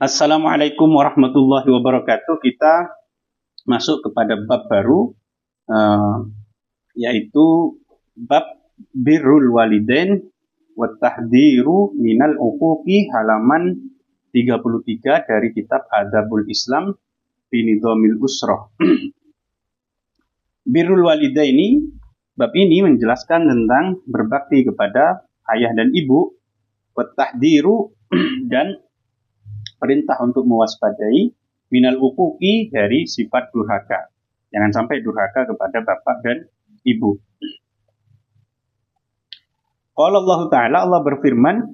Assalamualaikum warahmatullahi wabarakatuh. Kita masuk kepada bab baru, yaitu bab birrul walidain wa tahdziru minal uquqi, halaman 33 dari kitab Adabul Islam fi Nidhamil Usrah. Birrul walidaini, bab ini menjelaskan tentang berbakti kepada ayah dan ibu, wa tahdziru dan perintah untuk mewaspadai minal uquqi, dari sifat durhaka. Jangan sampai durhaka kepada bapak dan ibu. Qala Allah Ta'ala, Allah berfirman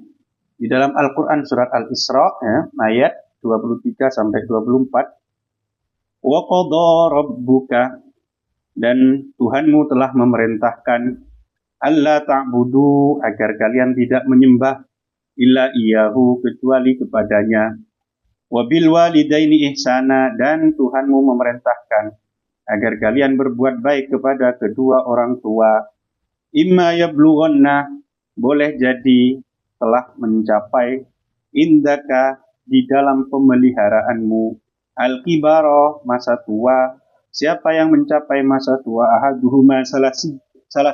di dalam Al-Quran surat Al-Isra, ayat 23 sampai 24. Wa qadha rabbuka, dan Tuhanmu telah memerintahkan, alla ta'budu, agar kalian tidak menyembah, illa iyahu, kecuali kepadanya. Wabil walidaini ihsana, dan Tuhanmu memerintahkan agar kalian berbuat baik kepada kedua orang tua. Imma yablughanna, boleh jadi telah mencapai, indaka, di dalam pemeliharaanmu, al-kibara, masa tua. Siapa yang mencapai masa tua, ahaduhuma, salah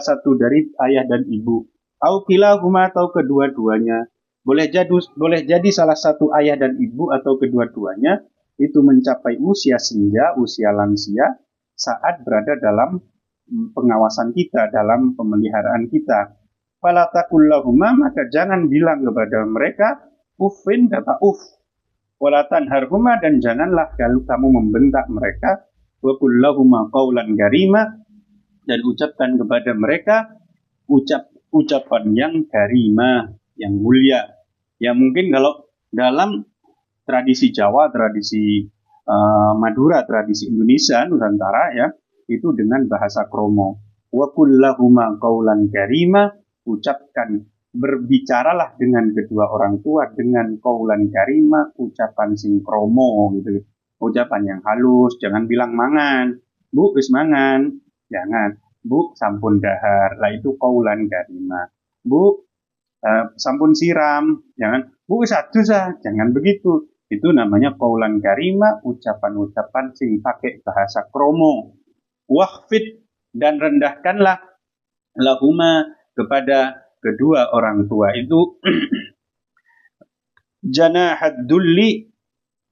satu dari ayah dan ibu, au kilahuma, atau kedua-duanya. Boleh jadi salah satu ayah dan ibu atau kedua-duanya itu mencapai usia senja, usia lansia, saat berada dalam pengawasan kita, dalam pemeliharaan kita. Fala taqul lahuma, maka jangan bilang kepada mereka uffin, kata uff. Wala tanharhuma, dan janganlah kamu membentak mereka. Wa qul lahuma qaulan karima, dan ucapkan kepada mereka ucapan yang karima, yang mulia. Ya mungkin kalau dalam tradisi Jawa, tradisi Madura, tradisi Indonesia, Nusantara, ya, itu dengan bahasa kromo. Wa qul lahuma qaulan karima, ucapkan, berbicaralah dengan kedua orang tua dengan qaulan karima, ucapan sing kromo, gitu. Ucapan yang halus, jangan bilang mangan, bu wis mangan, jangan, bu sampun dahar, lah itu qaulan karima. Bu sampun siram, jangan, bu satu sah, jangan begitu. Itu namanya qaulan karima, ucapan-ucapan sing pakai bahasa kromo. Wahfid, dan rendahkanlah, lahuma, kepada kedua orang tua itu janahad dulli.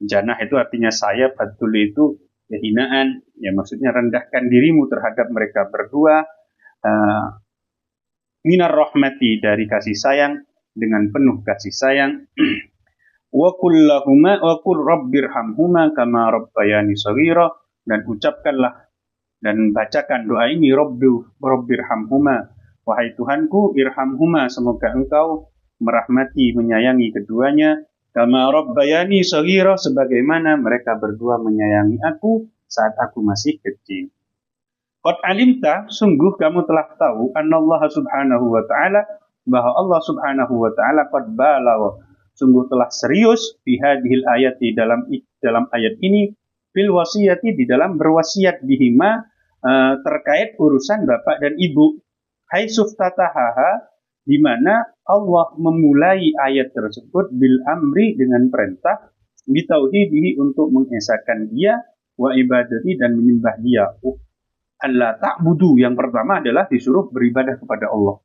Janah itu artinya sayap, ad-dulli itu kehinaan, ya maksudnya rendahkan dirimu terhadap mereka berdua, minar rahmati, dari kasih sayang, dengan penuh kasih sayang. Wa qul lahuma wa qul rabbirhamhuma kama rabbayani shaghira, dan ucapkanlah dan bacakan doa ini, rabbirhamhuma, wahai Tuhanku, irhamhuma, semoga engkau merahmati, menyayangi keduanya, kama rabbayani shaghira, sebagaimana mereka berdua menyayangi aku saat aku masih kecil. Qad alimta, sungguh kamu telah tahu, annallaha subhanahu wa ta'ala, bahwa Allah subhanahu wa ta'ala qad balagha, sungguh telah serius, fi hadhil ayati, dalam ayat ini, fil wasiyati, di dalam berwasiat, bihima, terkait urusan bapak dan ibu. Hai suftatahaha, di mana Allah memulai ayat tersebut bil amri, dengan perintah, bitauhidihi, untuk mengesahkan dia, wa ibadati, dan menyembah dia. Allah ta'budu, yang pertama adalah disuruh beribadah kepada Allah.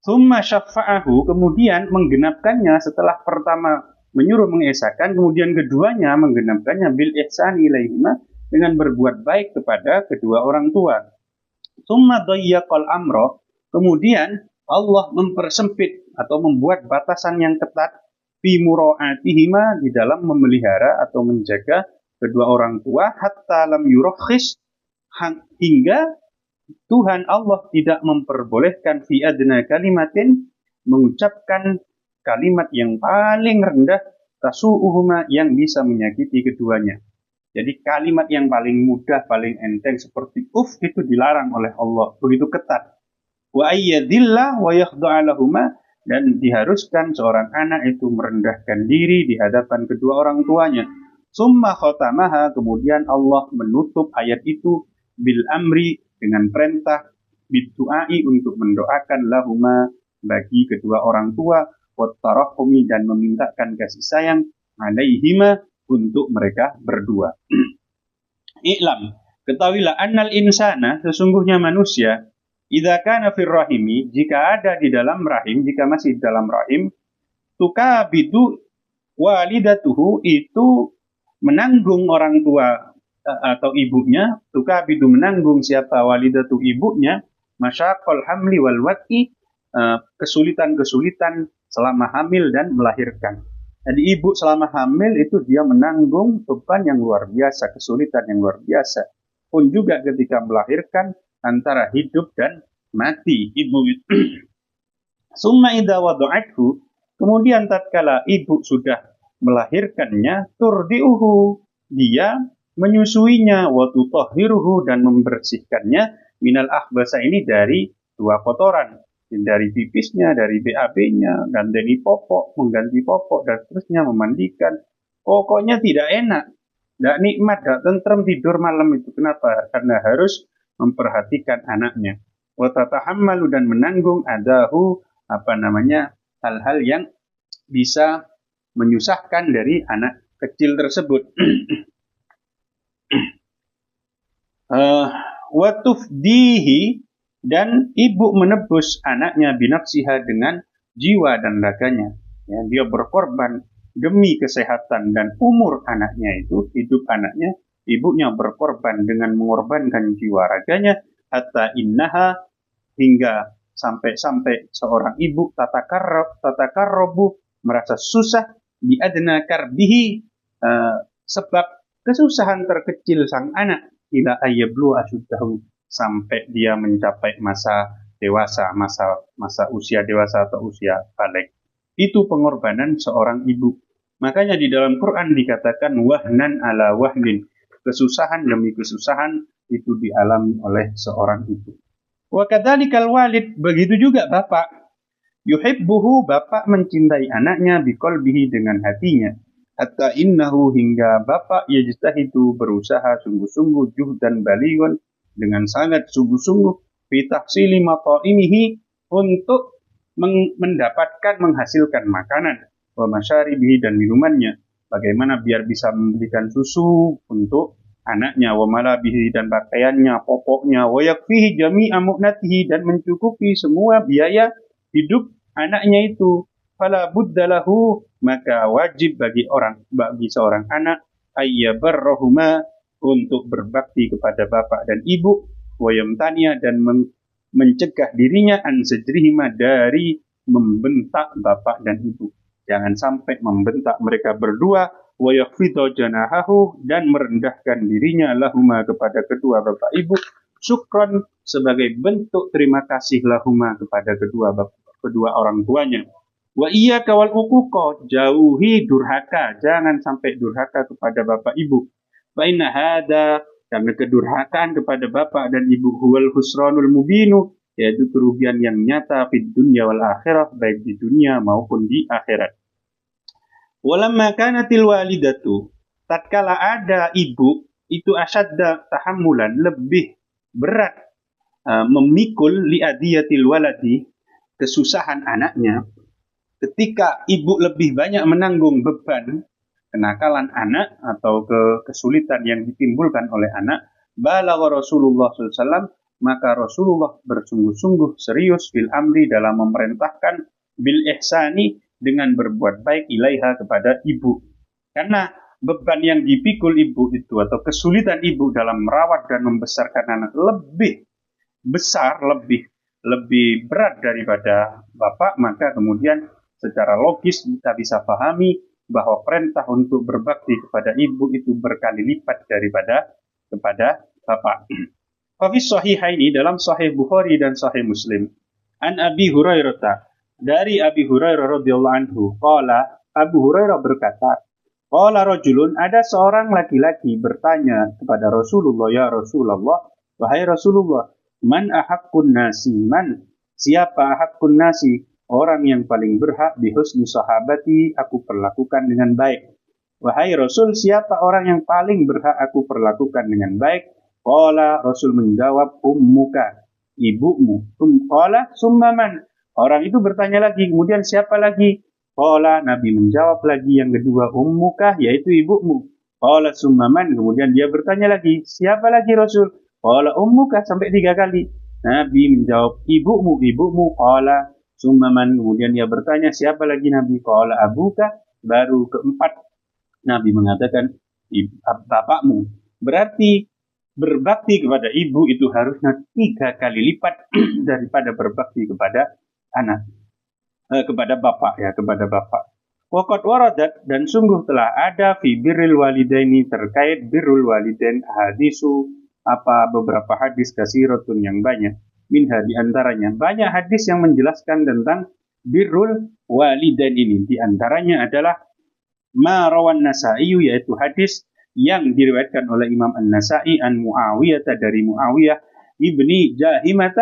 Tsumma syafa'ahu, kemudian menggenapkannya, setelah pertama menyuruh mengesahkan, kemudian keduanya menggenapkannya bil ihsani ilaihima, dengan berbuat baik kepada kedua orang tua. Tsumma dayyaqal amra, kemudian Allah mempersempit atau membuat batasan yang ketat, fi mura'atihima, di dalam memelihara atau menjaga kedua orang tua, hatta lam yurakhis, hingga Tuhan Allah tidak memperbolehkan fi adna kalimatin, mengucapkan kalimat yang paling rendah, tasu'uhuma, yang bisa menyakiti keduanya. Jadi kalimat yang paling mudah, paling enteng seperti itu dilarang oleh Allah, begitu ketat. Wa ayyadillah wa yakhda'alahuma, dan diharuskan seorang anak itu merendahkan diri di hadapan kedua orang tuanya. Summa khatamaha, kemudian Allah menutup ayat itu bil amri, dengan perintah, biddu'ai, untuk mendoakan lahuma, bagi kedua orang tua, wat tarahumi, dan memintakan kasih sayang, alaihima untuk mereka berdua. I'lam, ketahuilah annal insana, sesungguhnya manusia, idza kana fir rahimi, jika ada di dalam rahim, jika masih di dalam rahim, tukabidu walidatuhu, itu menanggung orang tua atau ibunya, tukabidu menanggung siapa walidatu ibunya, masyaqal hamli wal wad'i, kesulitan-kesulitan selama hamil dan melahirkan. Jadi ibu selama hamil itu dia menanggung beban yang luar biasa, kesulitan yang luar biasa. Pun juga ketika melahirkan antara hidup dan mati ibu itu. Summa idza wada'athu, kemudian tatkala ibu sudah melahirkannya, turdiuhu, dia menyusuinya, wa tutahhiruhu, dan membersihkannya, minal akhbasa, ini dari dua kotoran, dari pipisnya, dari BAB-nya, dan dari popok, mengganti popok, dan seterusnya, memandikan. Pokoknya tidak enak, tidak nikmat, tidak tentrem tidur malam itu. Kenapa? Karena harus memperhatikan anaknya. Wa tatahammalu, dan menanggung adahu, hal-hal yang bisa menyusahkan dari anak kecil tersebut. Wa tufdihi, dan ibu menebus anaknya binafsiha, dengan jiwa dan raganya. Ya, dia berkorban demi kesehatan dan umur anaknya itu, hidup anaknya, ibunya berkorban dengan mengorbankan jiwa raganya, hatta innaha, hingga sampai seorang ibu tatakarrobu, merasa susah, biadna karbihi, sebab kesusahan terkecil sang anak, ila ayyablu asyuddahu, sampai dia mencapai masa dewasa, masa usia dewasa atau usia balik. Itu pengorbanan seorang ibu. Makanya di dalam Quran dikatakan wahnan ala wahnin, kesusahan demi kesusahan itu dialami oleh seorang ibu. Wa kadzalikal walid, begitu juga bapak. Yuhibbuhu, bapak mencintai anaknya, biqalbihi, dengan hatinya. Hatta innahu, hingga bapak yajtahidu, berusaha sungguh-sungguh, juhdan balighun, dengan sangat sungguh-sungguh, fi tahsili mata'imihi, untuk menghasilkan makanan, wa masyaribihi, dan minumannya, bagaimana biar bisa membelikan susu untuk anaknya, wa malabihi, dan pakaiannya, popoknya, wa yakfihi jami'a mu'natihi, dan mencukupi semua biaya hidup anaknya itu. Fala buddalahu, maka wajib bagi seorang anak, ayyabarrahuma, untuk berbakti kepada bapak dan ibu, wayamtania, dan mencegah dirinya an sejrihima, dari membentak bapak dan ibu. Jangan sampai membentak mereka berdua, wayakfidho janahahu, dan merendahkan dirinya lahuma, kepada kedua bapak ibu, syukron, sebagai bentuk terima kasih lahuma, kepada kedua orang tuanya. Wa iya kawal uquqa, jauhi durhaka, jangan sampai durhaka kepada bapak ibu. Fa inna hada, karena kedurhakaan kepada bapak dan ibu, huwal husranul mubinu, yaitu kerugian yang nyata fid dunya wal akhirah, baik di dunia maupun di akhirat. Walamma kanatil walidatu, tatkala ada ibu itu asyadda tahammulan, lebih berat memikul liadiyatil waladi, kesusahan anaknya. Ketika ibu lebih banyak menanggung beban kenakalan anak atau kesulitan yang ditimbulkan oleh anak, balagha Rasulullah SAW, maka Rasulullah bersungguh-sungguh serius bil amri, dalam memerintahkan bil ihsani, dengan berbuat baik ilaiha, kepada ibu. Karena beban yang dipikul ibu itu, atau kesulitan ibu dalam merawat dan membesarkan anak, lebih besar, lebih berat daripada bapak, maka kemudian secara logis kita bisa pahami bahwa perintah untuk berbakti kepada ibu itu berkali lipat daripada kepada bapak. Fafis sahihaini, dalam sahih Bukhari dan sahih Muslim, an Abi Hurairah, dari Abi Hurairah radhiyallahu anhu, qala, Abu Hurairah berkata, qala rajulun, ada seorang laki-laki bertanya kepada Rasulullah, ya Rasulullah, wahai Rasulullah, man ahaqqun nasi, siapa ahaqqun nasi, orang yang paling berhak bihusni sahabati, aku perlakukan dengan baik. Wahai Rasul, siapa orang yang paling berhak aku perlakukan dengan baik? Qala, Rasul menjawab, ummuka, ibumu. Qala summa man, orang itu bertanya lagi, kemudian siapa lagi? Qala, Nabi menjawab lagi yang kedua, ummuka, yaitu ibumu. Qala summaman, kemudian dia bertanya lagi, siapa lagi Rasul? Qala ummuka, sampai 3 kali. Nabi menjawab, ibumu. Qala summaman, kemudian dia bertanya, siapa lagi Nabi? Qala abuka, baru keempat Nabi mengatakan, bapakmu. Berarti berbakti kepada ibu itu harusnya 3 kali lipat daripada berbakti kepada anak, kepada bapak ya, kepada bapak. Waqad waradat, dan sungguh telah ada fi birril walidaini, terkait birrul walidain, hadisu beberapa hadis kasiratun yang banyak. Minha, di antaranya banyak hadis yang menjelaskan tentang birrul walidain ini. Di antaranya adalah ma rawan Nasa'i, yaitu hadis yang diriwayatkan oleh Imam An-Nasa'i an Muawiyah, dari Muawiyah ibni Jahimah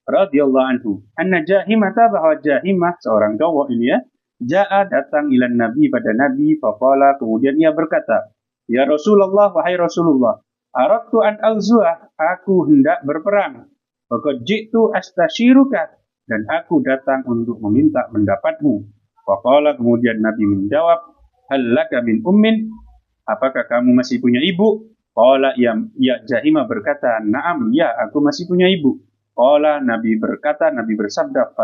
radhiyallahu anhu. Anna Jahimah, bahwa Jahimah seorang cowok ini ya, ja'a, datang ilan Nabi, pada Nabi, faqala, kemudian ia berkata, ya Rasulullah, wahai Rasulullah, aradtu an alzuah, aku hendak berperang. Faqad ji'tu astasyiruka, dan aku datang untuk meminta pendapatmu. Faqala, kemudian Nabi menjawab, hal laka min ummin, apakah kamu masih punya ibu? Qala, ya Jahimah berkata, na'am, ya, aku masih punya ibu. Qala, Nabi bersabda,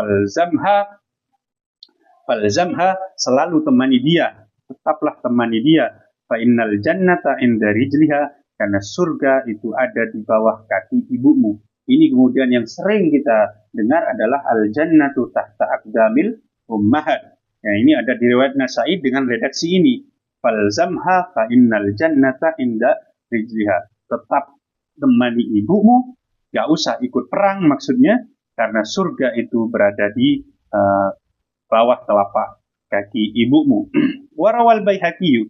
falzamha, selalu temani dia, tetaplah temani dia. Fa innal jannata inda rijliha, karena surga itu ada di bawah kaki ibumu. Ini kemudian yang sering kita dengar adalah al jannatu tahta aqdamil ummahat. Ya, ini ada di riwayat Nasa'i dengan redaksi ini. Falzamha fa innal jannata inda rijliha. Tetap temani ibumu, gak usah ikut perang maksudnya, karena surga itu berada di bawah telapak kaki ibumu. Warawal Baihaqi,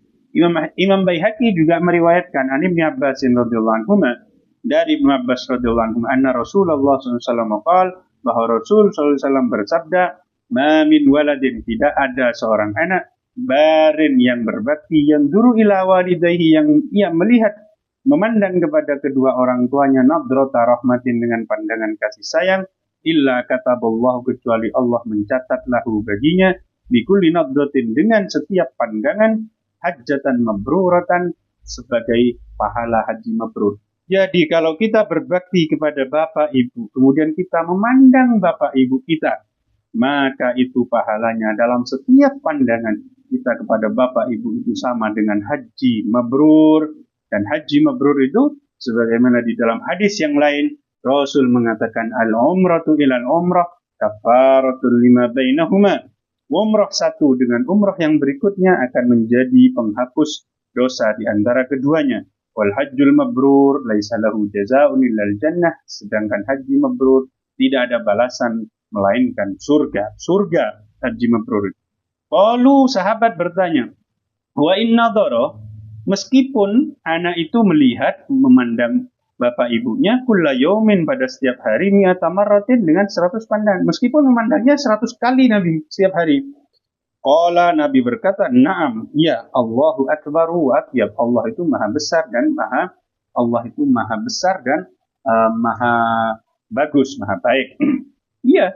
Imam Baihaqi juga meriwayatkan an Ibnu Abbas radhiyallahu anhu, dari Ibnu Abbas radhiyallahu anhu, anna Rasulullah SAW qala, bahwa Rasul SAW bersabda, ma min waladin, tidak ada seorang anak, barin yang berbakti, yang duru ila walidayhi, yang ia melihat, memandang kepada kedua orang tuanya, nadrata rahmatin, dengan pandangan kasih sayang, illa kataballahu, kecuali Allah mencatat lahu baginya, bikulli nadratin, dengan setiap pandangan, hajjatan mabruratan, sebagai pahala haji mabrur. Jadi kalau kita berbakti kepada bapak ibu, kemudian kita memandang bapak ibu kita, maka itu pahalanya dalam setiap pandangan kita kepada bapak ibu itu sama dengan haji mabrur. Dan haji mabrur itu sebagaimana di dalam hadis yang lain, Rasul mengatakan al-umratu ilal umrah kafaratul lima bainahuma. Umrah satu dengan umrah yang berikutnya akan menjadi penghapus dosa di antara keduanya. Wal hajjul mabrur laisa lahu jazaa'un illal jannah, sedangkan haji mabrur tidak ada balasan melainkan surga. Surga haji mabrur. Qalu, sahabat bertanya, wa inna dhara, meskipun anak itu melihat, memandang bapak ibunya, kulla yaumin, pada setiap hari, mi'ata marratin, dengan 100 pandangan, meskipun memandangnya 100 kali Nabi setiap hari. Qala, Nabi berkata, na'am, ya, Allahu akbaru wa atyab, Allah itu maha besar dan maha bagus, maha baik. Iya.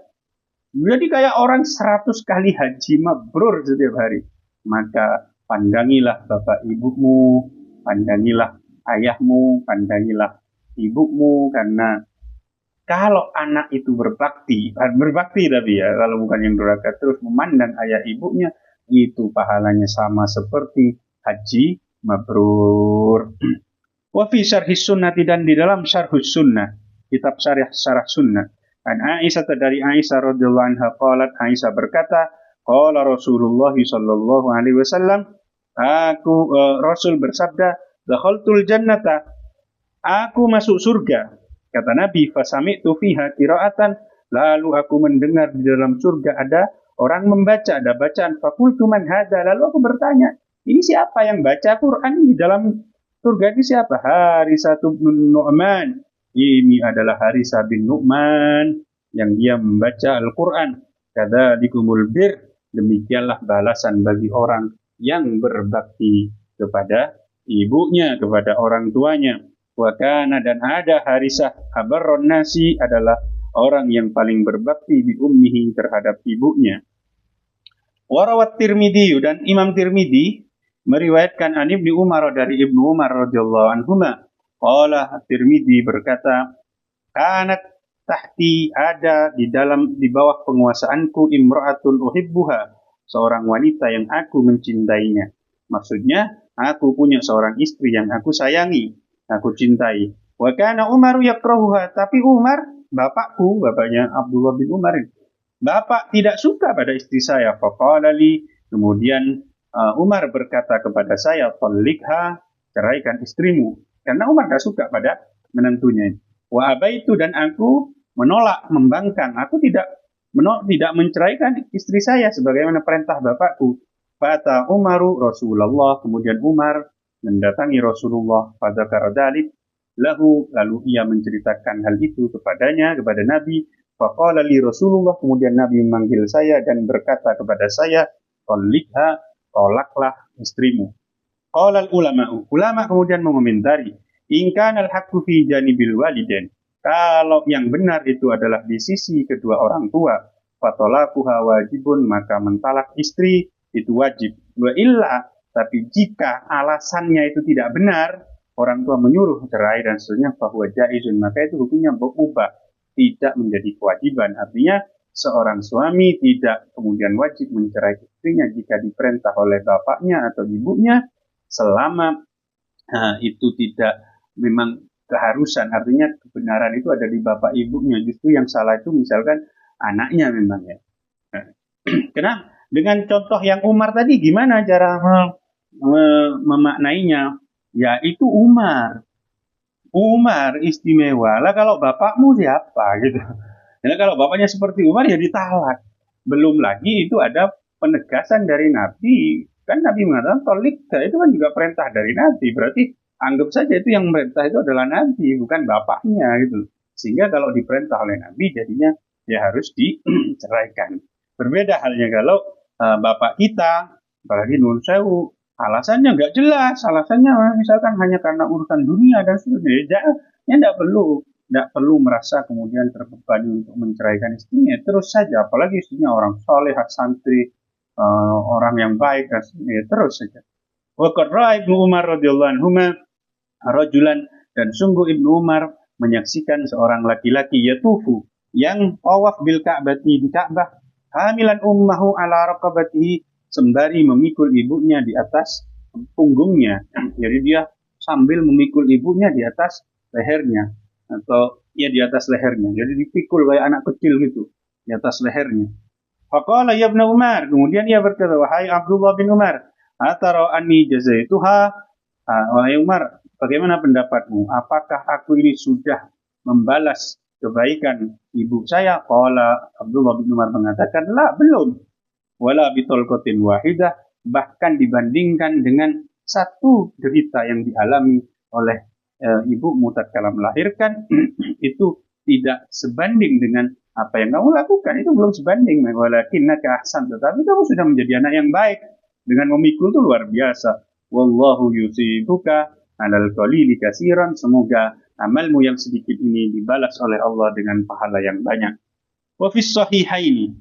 Jadi kayak orang 100 kali haji mabrur setiap hari. Maka pandangilah bapak ibumu, pandangilah ayahmu, pandangilah ibumu, karena kalau anak itu berbakti tapi ya, kalau bukan yang durhaka, terus memandang ayah ibunya, itu pahalanya sama seperti haji mabrur. Wa fi syarhis sunnah, dan di dalam syarhus sunnah, kitab syarah sunnah, an Aisyah, dari Aisyah radhiyallahu anha qalat, Aisyah berkata, qala Rasulullah sallallahu alaihi wasallam, Rasul bersabda, dakhaltul jannata, aku masuk surga. Kata Nabi, fasami'tu fiha qira'atan, lalu aku mendengar di dalam surga ada orang membaca, ada bacaan. Faqultu man hadza, lalu aku bertanya, ini siapa yang baca Quran di dalam surga, ini siapa? Harisah bin Nu'man. Ini adalah Harisah bin Nu'man yang dia membaca Al-Quran. Kadzalikumul bir, demikianlah balasan bagi orang yang berbakti kepada ibunya, kepada orang tuanya. Wa kana, dan ada Harisah, abarron nasi, adalah orang yang paling berbakti bi ummihi, terhadap ibunya. Warawat Tirmidzi, dan Imam Tirmidzi meriwayatkan an Ibnu Umar, dari Ibnu Umar radhiyallahu anhuma. Qala Tirmidzi berkata, kanat tahti, ada di bawah penguasaanku, imra'atun uhibbuha, seorang wanita yang aku mencintainya. Maksudnya, aku punya seorang istri yang aku sayangi, aku cintai. Wa kana Umaru yakrahuha, tapi Umar, bapaknya Abdullah bin Umar, bapak tidak suka pada istri saya. Faqala li, kemudian Umar berkata kepada saya, tallikha, ceraikan istrimu. Karena Umar tidak suka pada menantunya. Wa abaitu, dan aku menolak, membangkang. Aku tidak menceraikan istri saya sebagaimana perintah bapakku. Fata Umaru Rasulullah, kemudian Umar mendatangi Rasulullah, fadzakara dzalik lahu, lalu ia menceritakan hal itu kepada Nabi. Faqala li Rasulullah, kemudian Nabi memanggil saya dan berkata kepada saya, tallikha, tolaklah istrimu. Qala ulama kemudian mengomentari, in kana al-haqqu fi janibil walidain, kalau yang benar itu adalah di sisi kedua orang tua, fatolakuha wajibun, maka mentalak istri itu wajib. Wa illa, tapi jika alasannya itu tidak benar, orang tua menyuruh cerai dan seterusnya, fahuwa jaizun, maka itu hukumnya berubah, tidak menjadi kewajiban. Artinya seorang suami tidak kemudian wajib mencerai istrinya jika diperintah oleh bapaknya atau ibunya, selama itu tidak memang keharusan. Artinya kebenaran itu ada di bapak ibunya, justru yang salah itu misalkan anaknya memang ya. Kenapa? Dengan contoh yang Umar tadi, gimana cara memaknainya? Ya itu Umar istimewa. Lah kalau bapakmu siapa gitu. Jadi kalau bapaknya seperti Umar ya ditalak. Belum lagi itu ada penegasan dari Nabi. Kan Nabi mengatakan tolik, itu kan juga perintah dari Nabi. Berarti anggap saja itu yang merintah itu adalah Nabi, bukan bapaknya gitu. Sehingga kalau diperintah oleh Nabi jadinya ya harus diceraikan. Berbeda halnya kalau bapak kita, apalagi Nun Sewu, alasannya nggak jelas, alasannya misalkan hanya karena urusan dunia dan seterusnya, ya nggak perlu merasa kemudian terbebani untuk menceraikan istrinya. Terus saja, apalagi istrinya orang soleh, santri, orang yang baik, dan seterusnya, terus saja. Wa qad ra'a Ibnu Umar radhiyallahu anhuma rajulan, dan sungguh Ibnu Umar menyaksikan seorang laki-laki yatufu, yang tawaf bil Ka'bati, di Ka'bah, hamilan ummahu ala raqabatihi, sembari memikul ibunya di atas punggungnya. Jadi dia sambil memikul ibunya di atas lehernya, atau ya di atas lehernya. Jadi dipikul kayak anak kecil gitu di atas lehernya. Faqala ya Ibnu Umar, kemudian ia berkata, wahai Abdullah bin Umar, atara anni jazaituha, wahai Umar, bagaimana pendapatmu? Apakah aku ini sudah membalas kebaikan ibu saya? Qala Abdullah bin Umar mengatakan, la, belum. Wala bitolkotin wahidah, bahkan dibandingkan dengan satu derita yang dialami oleh ibumu tatkala melahirkan, itu tidak sebanding dengan apa yang kamu lakukan, itu belum sebanding. Walakinnaka ahsan, tetapi kamu sudah menjadi anak yang baik dengan memikul, itu luar biasa. Wallahu yusibuka alal qalili katsiran, semoga amalmu yang sedikit ini dibalas oleh Allah dengan pahala yang banyak. Wa fis sahihaini,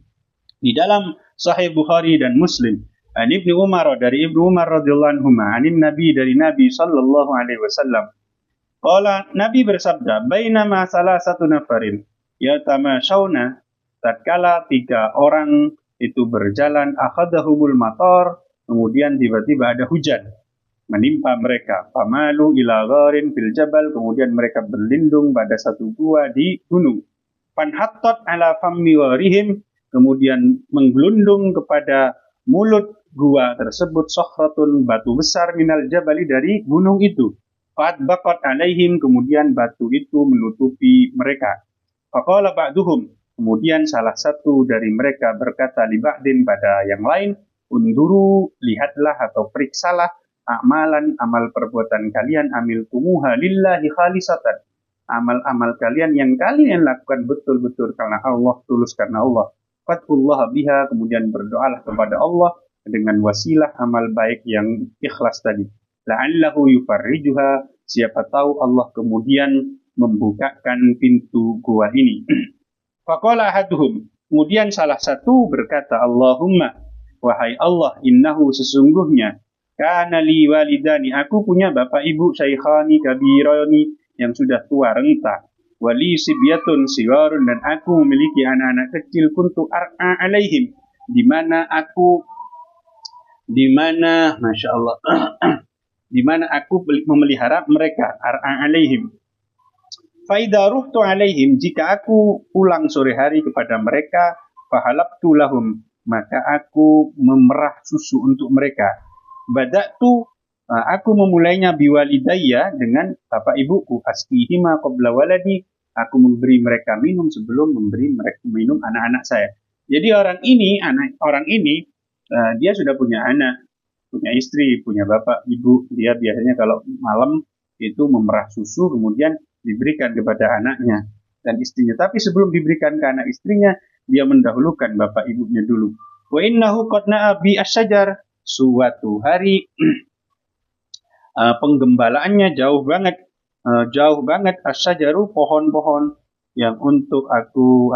di dalam Sahih Bukhari dan Muslim, an Ibnu Umar, dari Ibnu Umar radhiyallahu anhu, anin Nabi, dari Nabi sallallahu alaihi wasallam. Qala, Nabi bersabda, bainama salasatu nafarin yatamashawna, tatkala 3 orang itu berjalan, akhadahumul matar, kemudian tiba-tiba ada hujan menimpa mereka. Famalu ila gharin fil jabal, kemudian mereka berlindung pada satu gua di gunung. Fanhattat ala fammi warihim, kemudian menggelundung kepada mulut gua tersebut, sokhratun, batu besar, minal jabali, dari gunung itu. Fa'adbaqat alaihim, kemudian batu itu menutupi mereka. Faqala ba'duhum, kemudian salah satu dari mereka berkata li ba'din, pada yang lain, unduru, lihatlah atau periksalah, amalan, amal perbuatan kalian, amil tumuha lillahi khalisatan, amal-amal kalian yang kalian lakukan betul-betul karena Allah, tulus karena Allah. Fatullah biha, kemudian berdoalah kepada Allah dengan wasilah amal baik yang ikhlas tadi. La'allahu yufarrijuha, siapa tahu Allah kemudian membukakan pintu gua ini. Faqala ahaduhum, kemudian salah satu berkata, Allahumma, wahai Allah, innahu sesungguhnya kana li walidani, aku punya bapak ibu syaikhani kabirani yang sudah tua renta, wali sibyatun siwarun, dan aku memiliki anak-anak kecil, kuntu ar'a alaihim, di mana masya Allah di mana aku memelihara mereka, ar'a alaihim. Faidha ruhtu alaihim, jika aku pulang sore hari kepada mereka, fahalabtu lahum, maka aku memerah susu untuk mereka. Bada'tu, aku memulainya biwalidayya, dengan bapak ibuku, asqihima qabla waladi, aku memberi mereka minum sebelum memberi mereka minum anak-anak saya. Jadi orang ini dia sudah punya anak, punya istri, punya bapak, ibu. Dia biasanya kalau malam itu memerah susu, kemudian diberikan kepada anaknya dan istrinya. Tapi sebelum diberikan ke anak istrinya, dia mendahulukan bapak ibunya dulu. Wa innahu qad na'a bi asyajar, suatu hari penggembalaannya jauh banget asyajaru, pohon-pohon yang untuk aku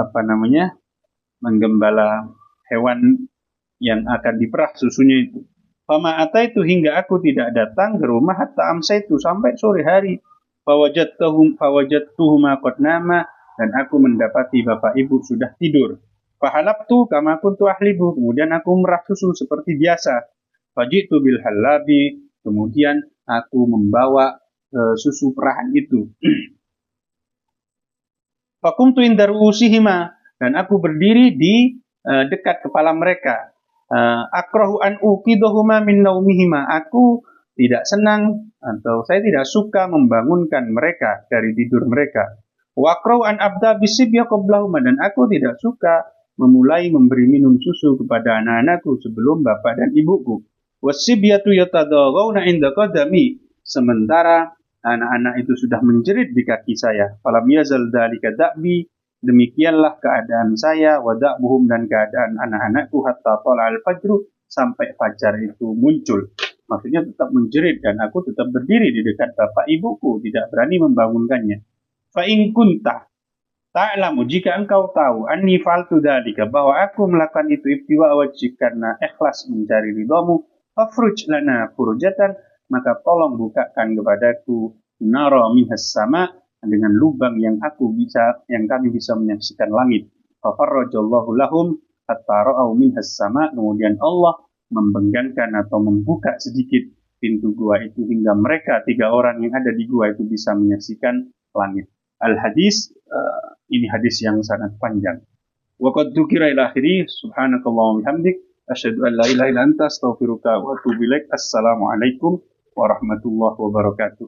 menggembala hewan yang akan diperah susunya itu. Fama ataitu, hingga aku tidak datang ke rumah, hatta amsaitu, sampai sore hari. Fawajadtuhuma qad nama, dan aku mendapati bapak ibu sudah tidur. Fahalabtu kama kuntu ahlibu, kemudian aku merah susu seperti biasa. Fajitu bil halabi, kemudian aku membawa susu perahan itu. Fakumtu inda ru'usihima, dan aku berdiri di dekat kepala mereka. Akrahu an uqiduhuma min naumihima, aku tidak senang atau saya tidak suka membangunkan mereka dari tidur mereka. Wa akrahu an abda bisibya qablahuma, dan aku tidak suka memulai memberi minum susu kepada anak-anakku sebelum bapak dan ibuku. Wasibyatu yatadawuna inda qadami, sementara anak-anak itu sudah menjerit di kaki saya. Falam yazal dzalika da'bi, demikianlah keadaan saya, wa da'buhum, dan keadaan anak-anakku, hatta tala'al fajru, sampai fajar itu muncul. Maksudnya tetap menjerit, dan aku tetap berdiri di dekat bapak ibuku, tidak berani membangunkannya. Fa in kunta ta'lamu, jika engkau tahu, anni fa'altu dzalika, bahwa aku melakukan itu ibtiwa wajib, karena ikhlas mencari ridhamu, fafruj lana furjatan, maka tolong bukakan kepadaku nara minhas sama, dengan lubang yang kami bisa menyaksikan langit. Fafarrajallahu lahum hatta ra'au minhas sama, kemudian Allah membenggangkan atau membuka sedikit pintu gua itu hingga mereka 3 orang yang ada di gua itu bisa menyaksikan langit. Al-hadis, ini hadis yang sangat panjang. Wa qad dzukira ila akhiri, subhanakallahumma bihamdik, asyhadu an la ilaha illa anta, astaghfiruka wa atubu ilaik. Assalamualaikum warahmatullahi wabarakatuh.